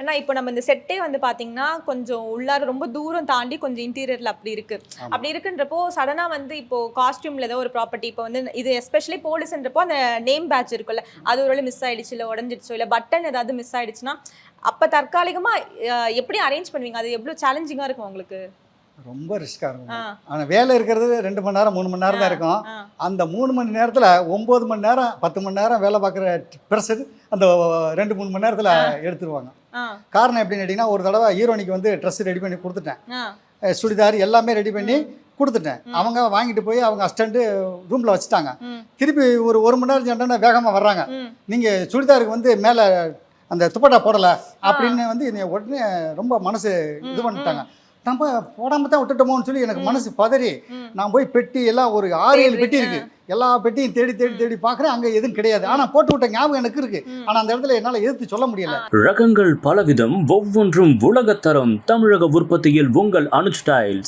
ஆனா இப்போ நம்ம இந்த செட்டே வந்து பாத்தீங்கன்னா கொஞ்சம் உள்ளார ரொம்ப தூரம் தாண்டி கொஞ்சம் இன்டீரியர்ல அப்படி இருக்கு. அப்படி இருக்குன்றப்போ சடனா வந்து இப்போ காஸ்டியூம்ல ஏதோ ஒரு ப்ராப்பர்ட்டி இப்போ வந்து இது எஸ்பெஷலி போலீஸ்ன்றப்போ அந்த நேம் பேட்ச் இருக்குல்ல அது ஒரு வேளை மிஸ் ஆயிடுச்சு இல்ல உடஞ்சிடுச்சோ இல்ல பட்டன் ஏதாவது மிஸ் ஆயிடுச்சுன்னா அப்ப தற்காலிகமா எப்படி அரேஞ்ச் பண்ணுவீங்க? அது எவ்வளவு சேலஞ்சிங்கா இருக்கும் உங்களுக்கு? ரொம்ப ரிஸ்க்காக இருக்கும். ஆனால் வேலை இருக்கிறது 2 மணி நேரம் 3 மணி நேரம் தான் இருக்கும். அந்த 3 மணி நேரத்தில் 9 மணி நேரம் 10 மணி நேரம் வேலை பார்க்குற ப்ரெஷர் அந்த 2-3 மணி நேரத்தில் எடுத்துருவாங்க. காரணம் எப்படின்னு கேட்டிங்கன்னா, ஒரு தடவை ஹீரோனிக்கு வந்து ட்ரெஸ் ரெடி பண்ணி கொடுத்துட்டேன், சுடிதார் எல்லாமே ரெடி பண்ணி கொடுத்துட்டேன். அவங்க வாங்கிட்டு போய் அவங்க அசிஸ்டண்ட்டு ரூமில் வச்சுட்டாங்க. திருப்பி ஒரு மணி நேரம் சொன்னா வேகமாக வர்றாங்க, நீங்கள் சுடிதாருக்கு வந்து மேலே அந்த துப்பட்டா போடலை அப்படின்னு வந்து என்னை உடனே ரொம்ப மனசு இது பண்ணிட்டாங்க. நம்ம போடாமல் தான் விட்டுட்டோமோன்னு சொல்லி எனக்கு மனசு பதறி நான் போய் பெட்டி எல்லாம் ஒரு 6-7 பெட்டி இருக்குது, எல்லா பெட்டியும் தேடி தேடி தேடி பார்க்குறேன், அங்கே எதுவும் கிடையாது. ஆனால் போட்டு விட்ட ஞாபகம் எனக்கு இருக்குது, ஆனால் அந்த இடத்துல என்னால் எதிர்த்து சொல்ல முடியல. ரகங்கள் பலவிதம், ஒவ்வொன்றும் உலகத்தரம். தமிழக உற்பத்தியில் உங்கள் அனுஜ் டைல்ஸ்.